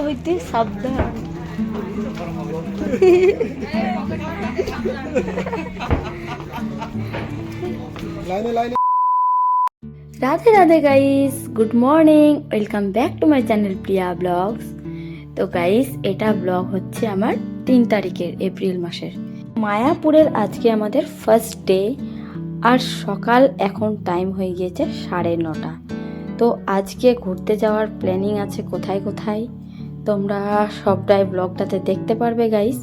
হইতে সাবধান। Radhe Radhe guys, good morning, welcome back to my channel Priya vlogs. তো গাইস, এটা ব্লগ হচ্ছে আমার 3 তারিখের এপ্রিল মাসের। মায়াপুরের আজকে আমাদের ফার্স্ট ডে, আর সকাল এখন টাইম হয়ে গিয়েছে 9:30। তো আজকে ঘুরতে যাওয়ার প্ল্যানিং আছে কোথায় কোথায়, তোমরা সবটাই ব্লগটাতে দেখতে পারবে গাইস।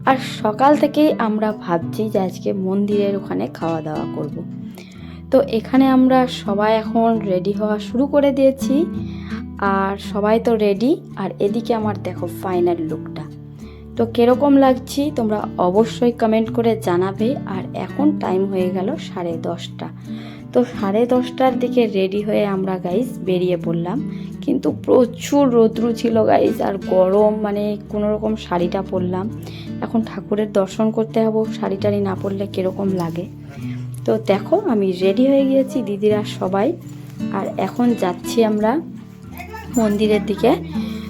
আর সকাল থেকেই আমরা ভাবছি যে আজকে মন্দিরের ওখানে খাওয়া দাওয়া করব। তো এখানে আমরা সবাই এখন রেডি হওয়া শুরু করে দিয়েছি, আর সবাই তো রেডি। আর এদিকে আমার দেখো ফাইনাল লুকটা, তো কীরকম লাগছি তোমরা অবশ্যই কমেন্ট করে জানাবে। আর এখন টাইম হয়ে গেল 10:30। তো 10:30টার দিকে রেডি হয়ে আমরা গাইস বেরিয়ে পড়লাম, কিন্তু প্রচুর রৌদ্র ছিল গাইস, আর গরম, মানে কোনো রকম শাড়িটা পরলাম। এখন ঠাকুরের দর্শন করতে হবো, শাড়ি টাড়ি না পরলে কীরকম লাগে। তো দেখো আমি রেডি হয়ে গিয়েছি, দিদিরা সবাই, আর এখন যাচ্ছি আমরা মন্দিরের দিকে।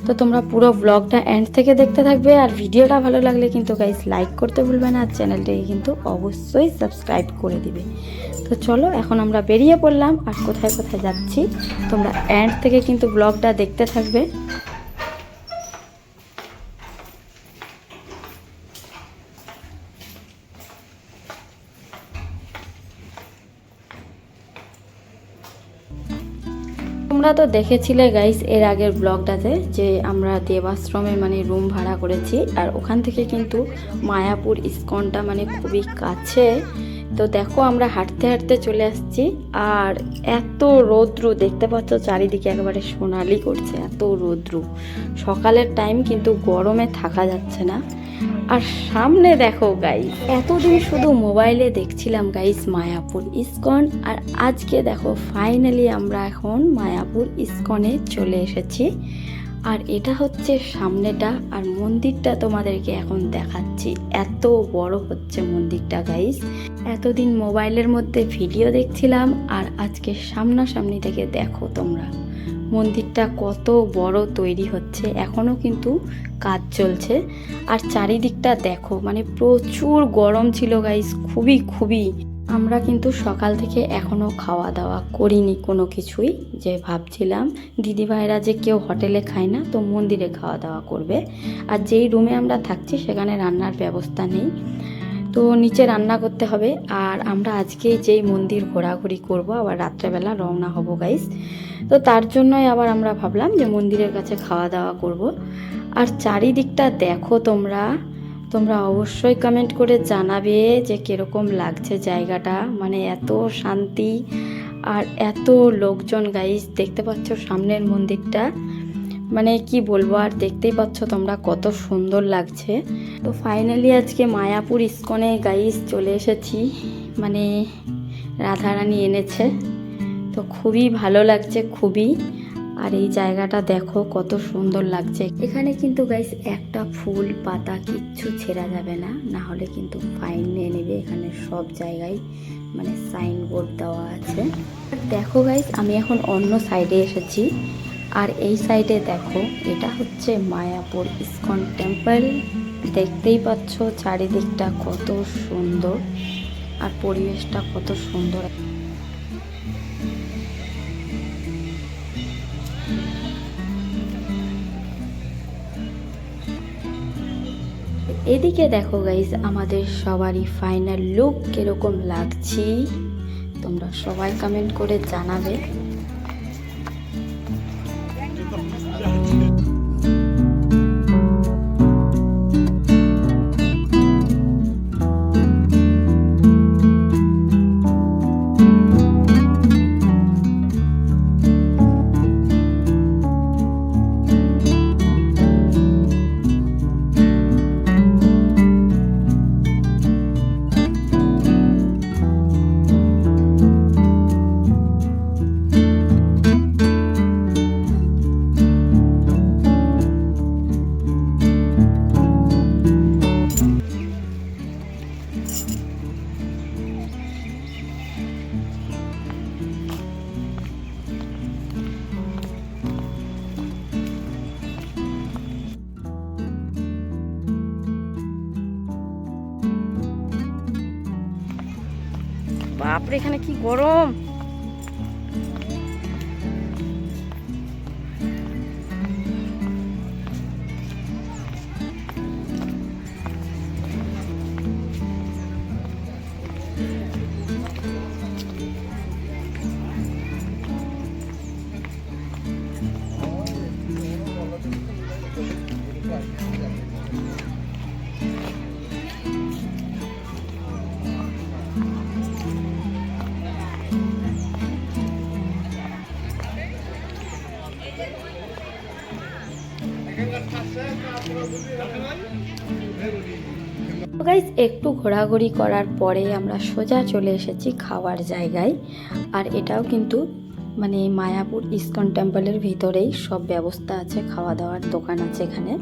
তো তোমরা পুরো ব্লগটা এন্ড থেকে দেখতে থাকবে, আর ভিডিওটা ভালো লাগলে কিন্তু গাইস লাইক করতে ভুলবে না, আর চ্যানেলটাকে কিন্তু অবশ্যই সাবস্ক্রাইব করে দিবে। তো চলো এখন আমরা বেরিয়ে পড়লাম, আর কোথায় কোথায় যাচ্ছি তোমরা এন্ড থেকে কিন্তু ব্লগটা দেখতে থাকবে। তোমরা তো দেখেছিলে গাইস এর আগের ব্লগটাতে যে আমরা দেবাশ্রমে মানে রুম ভাড়া করেছি, আর ওখান থেকে কিন্তু মায়াপুর ইস্কনটা মানে খুবই কাছে। তো দেখো আমরা হাঁটতে হাঁটতে চলে আসছি, আর এত রৌদ্র দেখতে পাচ্ছ, চারিদিকে একেবারে সোনালি করছে, এত রৌদ্র। সকালের টাইম কিন্তু গরমে থাকা যাচ্ছে না। আর সামনে দেখো গাইস, এতদিন শুধু মোবাইলে দেখছিলাম গাইস মায়াপুর ইস্কন, আর আজকে দেখো ফাইনালি আমরা এখন মায়াপুর ইস্কনে চলে এসেছি। আর এটা হচ্ছে সামনেটা, আর মন্দিরটা তোমাদেরকে এখন দেখাচ্ছি, এত বড় হচ্ছে মন্দিরটা গাইস। এতদিন মোবাইলের মধ্যে ভিডিও দেখছিলাম, আর আজকে সামনাসামনি থেকে দেখো তোমরা মন্দিরটা কত বড় তৈরি হচ্ছে, এখনও কিন্তু কাজ চলছে। আর চারিদিকটা দেখো, মানে প্রচুর গরম ছিল গাইস, খুবই খুবই। আমরা কিন্তু সকাল থেকে এখনও খাওয়া দাওয়া করিনি কোনো কিছুই, যে ভাবছিলাম দিদিভাইরা যে কেউ হোটেলে খায় না, তো মন্দিরে খাওয়া দাওয়া করবে। আর যেই রুমে আমরা থাকছি সেখানে রান্নার ব্যবস্থা নেই, তো নিচে রান্না করতে হবে। আর আমরা আজকে যেই মন্দির ঘোরাঘুরি করব, আবার রাত্রেবেলা রওনা হব গাইস। তো তার জন্যই আবার আমরা ভাবলাম যে মন্দিরের কাছে খাওয়া দাওয়া করব। আর চারিদিকটা দেখো তোমরা অবশ্যই কমেন্ট করে জানাবে যে কীরকম লাগছে জায়গাটা, মানে এত শান্তি আর এত লোকজন গাইস। দেখতে পাচ্ছ সামনের মন্দিরটা, মানে কি বলবো, আর দেখতেই পাচ্ছ তোমরা কত সুন্দর লাগছে। তো ফাইনালি আজকে মায়াপুর ইস্কনে গাইস চলে এসেছি, মানে রাধারানী এনেছে, তো খুবই ভালো লাগছে খুবই। আর এই জায়গাটা দেখো কত সুন্দর লাগছে। এখানে কিন্তু গাইস একটা ফুল পাতা কিচ্ছু ছেঁড়া যাবে না, না হলে কিন্তু ফাইন নিয়ে নেবে। এখানে সব জায়গায় মানে সাইনবোর্ড দেওয়া আছে। আর দেখো গাইস আমি এখন অন্য সাইডে এসেছি, আর এই সাইডে দেখো এটা হচ্ছে মায়াপুর ইস্কন টেম্পল। দেখতেই পাচ্ছ চারিদিকটা কত সুন্দর, আর পরিবেশটা কত সুন্দর। এদিকে দেখো গাইস আমাদের সবারই ফাইনাল লুক কিরকম লাগছি, তোমরা সবাই কমেন্ট করে জানাবে। বাপরে এখানে কি গরম। গাইস একটু ঘোরাঘুরি করার পরে আমরা সোজা চলে এসেছি খাওয়ার জায়গায়। আর এটাও কিন্তু মানে মায়াপুর ইস্কন টেম্পলের ভিতরেই সব ব্যবস্থা আছে, খাওয়া দাওয়ার দোকান আছে এখানে,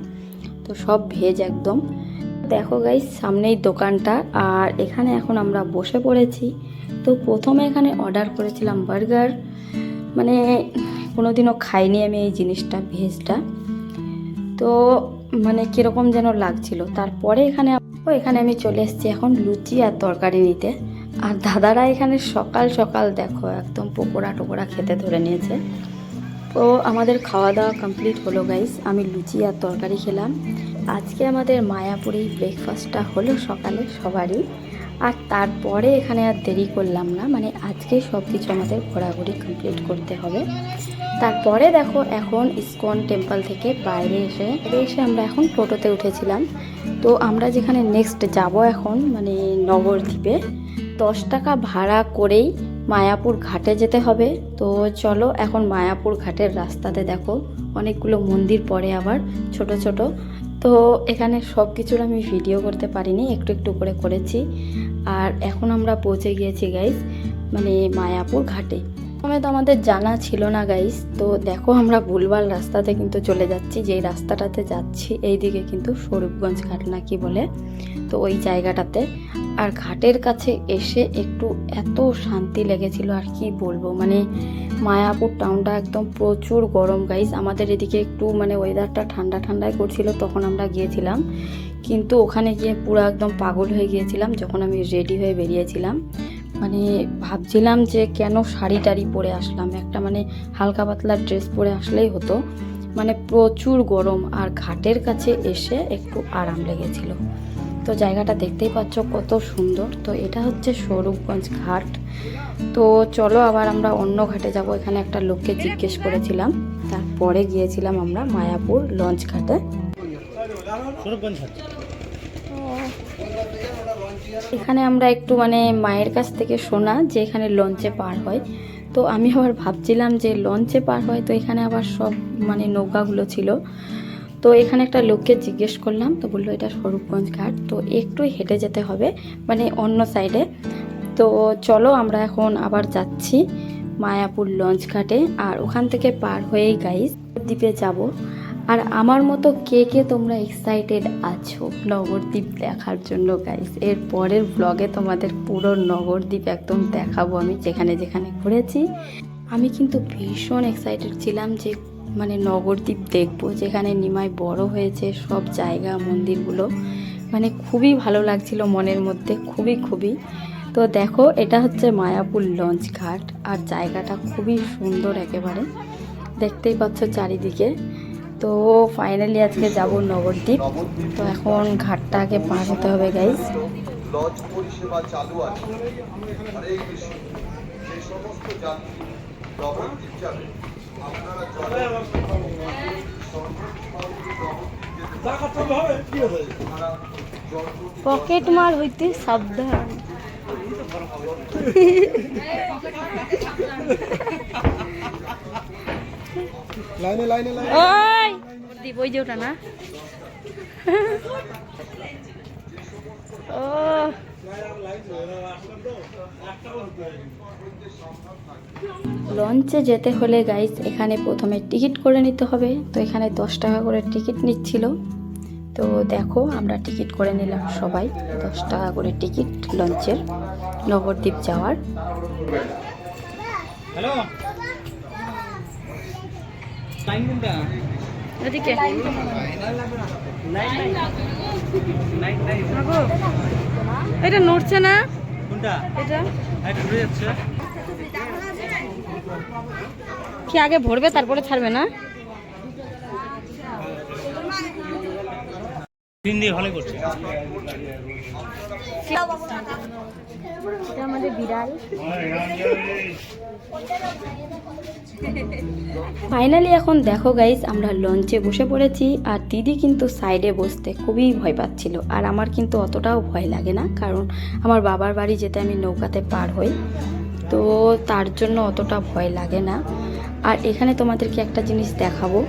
তো সব ভেজ একদম। দেখো গাইস সামনেই দোকানটা, আর এখানে এখন আমরা বসে পড়েছি। তো প্রথমে এখানে অর্ডার করেছিলাম বার্গার, মানে কোনোদিনও খাইনি আমি এই জিনিসটা, ভেজটা, তো মানে কীরকম যেন লাগছিল। তারপরে এখানে আমি চলে এসেছি এখন লুচি আর তরকারি নিতে। আর দাদারা এখানে সকাল সকাল দেখো একদম পকোড়া টোকোড়া খেতে ধরে নিয়েছে। তো আমাদের খাওয়া দাওয়া কমপ্লিট হলো গাইস, আমি লুচি আর তরকারি খেলাম। আজকে আমাদের মায়াপুরেই ব্রেকফাস্টটা হলো সকালে সবারই। আর তারপরে এখানে আর দেরি করলাম না, মানে আজকেই সব কিছু আমাদের ঘোরাঘুরি কমপ্লিট করতে হবে। তারপরে দেখো এখন ইস্কন টেম্পল থেকে বাইরে এসে আমরা এখন টোটোতে উঠেছিলাম। তো আমরা যেখানে নেক্সট যাব এখন মানে নগরদ্বীপে, 10 টাকা ভাড়া করেই মায়াপুর ঘাটে যেতে হবে। তো চলো এখন মায়াপুর ঘাটের রাস্তাতে দেখো অনেকগুলো মন্দির পড়ে আবার ছোট ছোট। তো এখানে সব কিছুর আমি ভিডিও করতে পারিনি, একটু একটু করে করেছি। আর এখন আমরা পৌঁছে গিয়েছি গাইস মানে মায়াপুর ঘাটে। প্রথমে তো আমাদের জানা ছিল না গাইস, তো দেখো আমরা ভুলভাল রাস্তাতে কিন্তু চলে যাচ্ছি। যেই রাস্তাটাতে যাচ্ছি এইদিকে কিন্তু স্বরূপগঞ্জ ঘাট না কি বলে, তো ওই জায়গাটাতে। আর ঘাটের কাছে এসে একটু এত শান্তি লেগেছিল আর কি বলবো, মানে মায়াপুর টাউনটা একদম প্রচুর গরম গাইস। আমাদের এদিকে একটু মানে ওয়েদারটা ঠান্ডা ঠান্ডাই করছিল তখন আমরা গিয়েছিলাম, কিন্তু ওখানে গিয়ে পুরো একদম পাগল হয়ে গিয়েছিলাম যখন আমি রেডি হয়ে বেরিয়েছিলাম। মানে ভাবছিলাম যে কেন শাড়ি টাড়ি পরে আসলাম, একটা মানে হালকা পাতলা ড্রেস পরে আসলেই হতো, মানে প্রচুর গরম। আর ঘাটের কাছে এসে একটু আরাম লেগেছিল। তো জায়গাটা দেখতেই পাচ্ছ কত সুন্দর। তো এটা হচ্ছে স্বরূপগঞ্জ ঘাট। তো চলো আবার আমরা অন্য ঘাটে যাব। এখানে একটা লোককে জিজ্ঞেস করেছিলাম, তারপরে গিয়েছিলাম আমরা মায়াপুর লঞ্চ ঘাটে। এখানে আমরা একটু মানে মায়ের কাছ থেকে শোনা যে এখানে লঞ্চে পার হয়। তো আমি আবার ভাবছিলাম যে লঞ্চে পার হয়, তো এখানে আবার সব মানে নৌকাগুলো ছিল। তো এখানে একটা লোককে জিজ্ঞেস করলাম, তো বললো এটা স্বরূপগঞ্জ ঘাট, তো একটু হেঁটে যেতে হবে মানে অন্য সাইডে। তো চলো আমরা এখন আবার যাচ্ছি মায়াপুর লঞ্চ ঘাটে, আর ওখান থেকে পার হয়েই গাইস দ্বীপে যাব। আর আমার মতো কে কে তোমরা এক্সাইটেড আছো নগরদ্বীপ দেখার জন্য গাইস? এর পরের ব্লগে তোমাদের পুরো নগরদ্বীপ একদম দেখাবো আমি যেখানে যেখানে ঘুরেছি। আমি কিন্তু ভীষণ এক্সাইটেড ছিলাম যে মানে নগরদ্বীপ দেখবো, যেখানে নিমাই বড় হয়েছে, সব জায়গা মন্দিরগুলো মানে খুবই ভালো লাগছিল মনের মধ্যে, খুবই। তো দেখো এটা হচ্ছে মায়াপুর লঞ্চ ঘাট, আর জায়গাটা খুবই সুন্দর একেবারে, দেখতেই পাচ্ছ চারিদিকে। তো ফাইনালি আজকে যাব নগরদ্বীপ। তো এখন ঘাটটা আগে পার হতে হবে গাইস। লঞ্চ পরিষেবা চালু আছে। হরে কৃষ্ণ। যে সমস্ত যাত্রী নগরদ্বীপ যাবে আপনারা জলে পকেট মার হইতে সাবধান। লাইনে ওই দীপ ওই যে ওটা না। ও লঞ্চে যেতে হলে গাইস এখানে প্রথমে টিকিট করে নিতে হবে। তো এখানে 10 টাকা করে টিকিট নিচ্ছিল। তো দেখো আমরা টিকিট করে নিলাম সবাই, 10 টাকা করে টিকিট লঞ্চের নগরদ্বীপ যাওয়ার। হ্যালো লাইন কোনটা? এদিকে এটা নড়ছে না। এটা কি আগে ভরবে তারপরে ছাড়বে না? এটা আমাদের বিড়াল। ফাইনালি এখন দেখো গাইস, আমরা লঞ্চে বসে পড়েছি আর দিদি কিন্তু সাইডে বসতে খুবই ভয় পাচ্ছিল। আর আমার কিন্তু অতটাও ভয় লাগে না, কারণ আমার বাবার বাড়ি যেতে আমি নৌকাতে পার হই, তো তার জন্য অতটা ভয় লাগে না। আর এখানে তোমাদেরকে একটা জিনিস দেখাবো।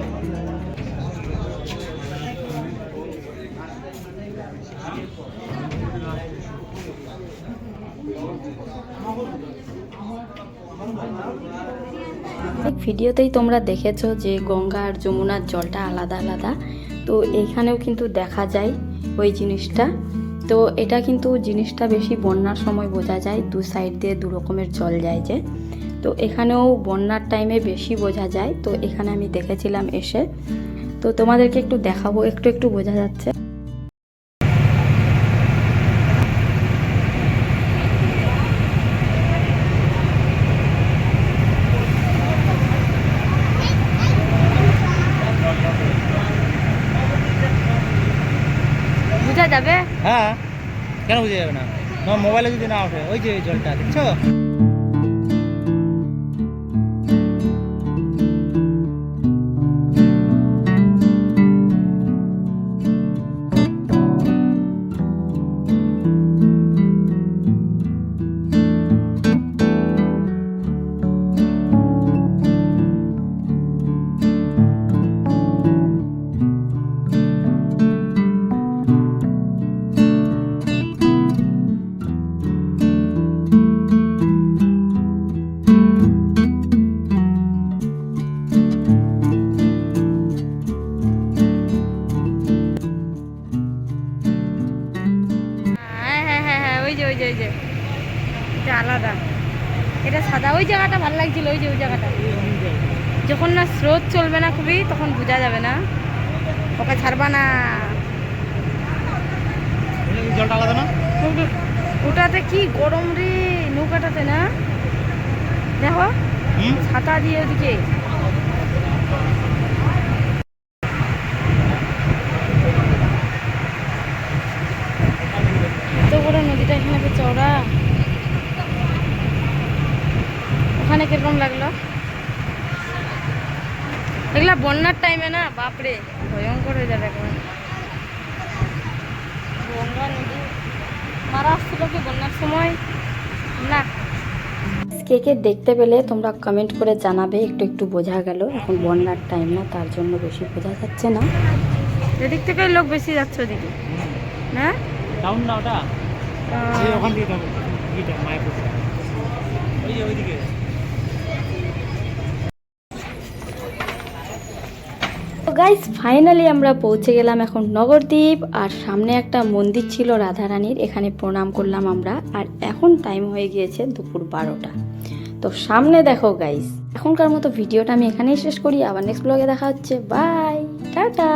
ভিডিওতেই তোমরা দেখেছো যে গঙ্গা আর যমুনার জলটা আলাদা আলাদা, তো এখানেও কিন্তু দেখা যায় ওই জিনিসটা। তো এটা কিন্তু জিনিসটা বেশি বন্যার সময় বোঝা যায়, দু সাইড দিয়ে দু রকমের জল যায় যে, তো এখানেও বন্যার টাইমে বেশি বোঝা যায়। তো এখানে আমি দেখেছিলাম এসে, তো তোমাদেরকে একটু দেখাবো, একটু একটু বোঝা যাচ্ছে। বোঝা যাবে? হ্যাঁ, কেন বোঝা যাবে না? তোমার মোবাইলে যদি না ওঠে, ওই যে জলটা দেখছো? এটা আলাদা, এটা সাদা। ওই জায়গাটা ভালো লাগছিল, ওই যে ওই জায়গাটা। যখন না স্রোত চলবে না খুবই, তখন বোঝা যাবে না। ওকে ছাড়বা না। জলটা আলাদা না? ওটাতে কি গরম রে নৌকাটাতে, না দেখো ছাতা দিয়ে ওদিকে। এত বড় নদীটা এখানে তো চওড়া। ওখানে কিরকম লাগলো? এগুলা বন্যার টাইমে না, বাপরে ভয়ঙ্কর হয়ে যাবে এখন। গঙ্গা নদী মারা আসছিল কি বন্যার সময় না? কে কে দেখতে পেলে তোমরা কমেন্ট করে জানাবে। একটু একটু বোঝা গেল, এখন বন্যার টাইম না, তার জন্য বেশি বোঝা যাচ্ছে না। এদিক থেকে লোক বেশি যাচ্ছে ওদিকে না? টাউন না ওটা, ওখান থেকে যাবো। এইটা মায়াপুর, ওই যে ওইদিকে। তো গাইস ফাইনালি আমরা পৌঁছে গেলাম এখন নগরদ্বীপ। আর সামনে একটা মন্দির ছিল রাধারানীর, এখানে প্রণাম করলাম আমরা। আর এখন টাইম হয়ে গিয়েছে দুপুর 12টা। তো সামনে দেখো গাইস, এখনকার মতো ভিডিওটা আমি এখানেই শেষ করি। আবার নেক্সট ব্লগে দেখা হচ্ছে। Bye, tata.